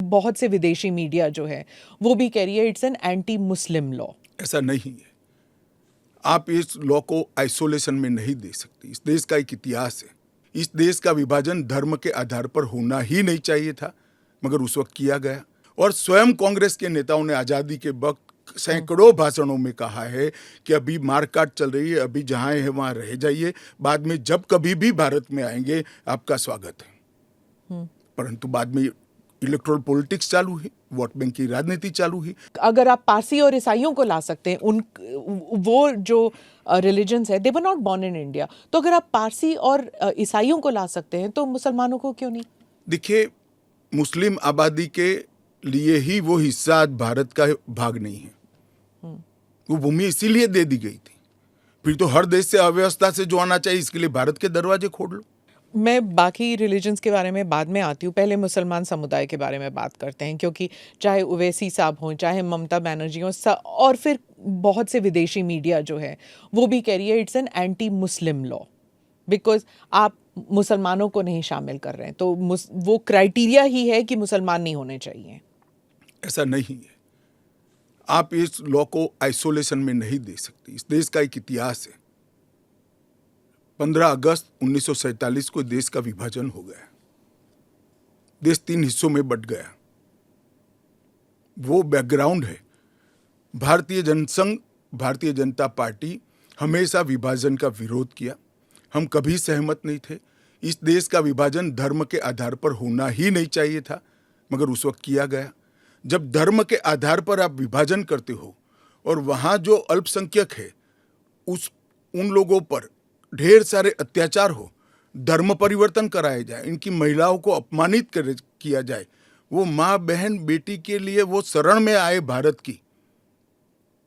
बहुत से विदेशी मीडिया जो है वो भी कह रही है it's an anti Muslim law. ऐसा नहीं है। आप इस लॉ को आइसोलेशन में नहीं दे सकते। इस देश का एक इतिहास है। इस देश का विभाजन धर्म के आधार पर होना ही नहीं चाहिए था, मगर उस वक्त किया गया। और स्वयं कांग्रेस के नेताओं ने आजादी के वक्त सैकड़ों भाषणों में कहा है कि अभी मारकाट चल रही है, अभी जहां है वहां रह जाइए, बाद में जब कभी भी भारत में आएंगे आपका स्वागत है। परंतु बाद में इलेक्टोरल पॉलिटिक्स चालू हुई, वोट बैंक की राजनीति चालू हुई। अगर आप पारसी और ईसाइयों को ला सकते हैं, उन वो जो रिलीजन्स है, they were not born in India, तो अगर आप पारसी और ईसाइयों को ला सकते हैं तो मुसलमानों को क्यों नहीं? देखिए, मुस्लिम आबादी के लिए ही वो हिस्सा आज भारत का भाग नहीं है। वो भूमि इसीलिए दे दी गई थी। फिर तो हर देश से अव्यवस्था से जो आना चाहिए, इसके लिए भारत के दरवाजे खोल लो। मैं बाकी रिलीजन्स के बारे में बाद में आती हूँ, पहले मुसलमान समुदाय के बारे में बात करते हैं, क्योंकि चाहे ओवैसी साहब हों, चाहे ममता बनर्जी हों, और फिर बहुत से विदेशी मीडिया जो है वो भी कह रही है it's an anti Muslim law, because आप मुसलमानों को नहीं शामिल कर रहे हैं, तो वो क्राइटेरिया ही है कि मुसलमान नहीं होने चाहिए। ऐसा नहीं है। आप इस लॉ को आइसोलेशन में नहीं दे सकते। इस देश का एक इतिहास है। 15 अगस्त 1947 को देश का विभाजन हो गया। देश 3 हिस्सों में बंट गया। वो बैकग्राउंड है। भारतीय जनसंघ, भारतीय जनता पार्टी हमेशा विभाजन का विरोध किया। हम कभी सहमत नहीं थे। इस देश का विभाजन धर्म के आधार पर होना ही नहीं चाहिए था, मगर उस वक्त किया गया। जब धर्म के आधार पर आप विभाजन करते हो और वहां जो अल्पसंख्यक है उन लोगों पर ढेर सारे अत्याचार हो, धर्म परिवर्तन कराया जाए, इनकी महिलाओं को अपमानित किया जाए, वो माँ बहन बेटी के लिए वो शरण में आए भारत की,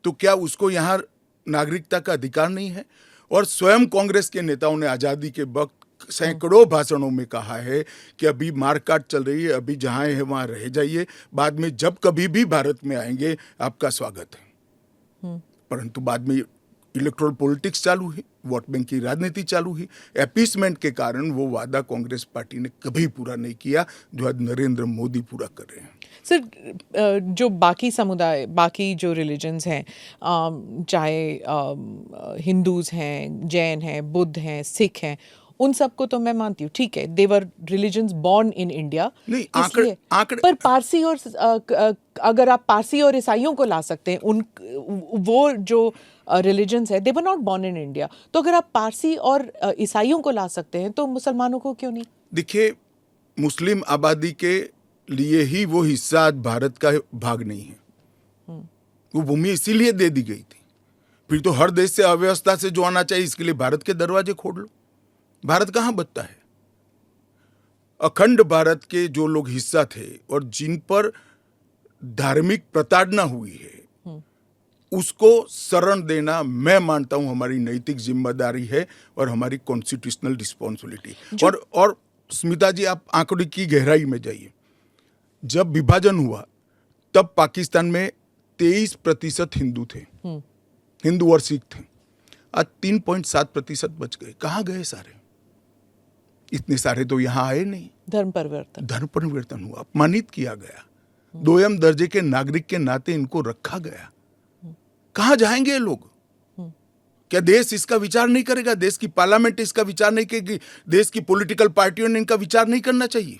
तो क्या उसको यहाँ नागरिकता का अधिकार नहीं है? और स्वयं कांग्रेस के नेताओं ने आजादी के वक्त सैकड़ों भाषणों में कहा है कि अभी मारकाट चल रही है, अभी जहां है वहां रह जाइए, बाद में जब कभी भी भारत में आएंगे आपका स्वागत है। परंतु बाद में इलेक्टोरल पॉलिटिक्स चालू हुई, वोट बैंक की राजनीति चालू हुई। अपीसमेंट के कारण वो वादा कांग्रेस पार्टी ने कभी पूरा नहीं किया, जो आज नरेंद्र मोदी पूरा कर रहे हैं। सर, जो बाकी समुदाय, बाकी जो रिलीजन्स हैं, चाहे हिंदूज हैं, जैन हैं, बुद्ध हैं, सिख हैं, उन सबको तो मैं मानती हूँ, ठीक है, देवर रिलीजन्स बॉर्न इन इंडिया। नहीं, आंकड़े पर पारसी और अगर आप पारसी और ईसाइयों को ला सकते हैं, वो जो रिलीजन्स है, they were not born in India, तो अगर आप पारसी और ईसाइयों को ला सकते हैं तो मुसलमानों को क्यों नहीं? देखिए, मुस्लिम आबादी के लिए ही वो हिस्सा आज भारत का भाग नहीं है। वो भूमि इसीलिए दे दी गई थी। फिर तो हर देश से अव्यवस्था से जो आना चाहिए, इसके लिए भारत के दरवाजे खोल लो। भारत कहां बचता है? अखंड भारत के जो लोग हिस्सा थे और जिन पर धार्मिक प्रताड़ना हुई है, उसको शरण देना मैं मानता हूं हमारी नैतिक जिम्मेदारी है और हमारी कॉन्स्टिट्यूशनल रिस्पॉन्सिबिलिटी। और स्मिता जी, आप आंकड़े की गहराई में जाइए। जब विभाजन हुआ तब पाकिस्तान में 23% हिंदू थे, हिंदू और सिख थे। आज 3.7% बच गए। कहां गए सारे? इतने सारे तो यहां आए नहीं। धर्म परिवर्तन हुआ, अपमानित किया गया, दोयम दर्जे के नागरिक के नाते इनको रखा गया। कहां जाएंगे ये लोग? क्या देश इसका विचार नहीं करेगा? देश की पार्लियामेंट इसका विचार नहीं करेगी? देश की पॉलिटिकल पार्टियों ने इनका विचार नहीं करना चाहिए?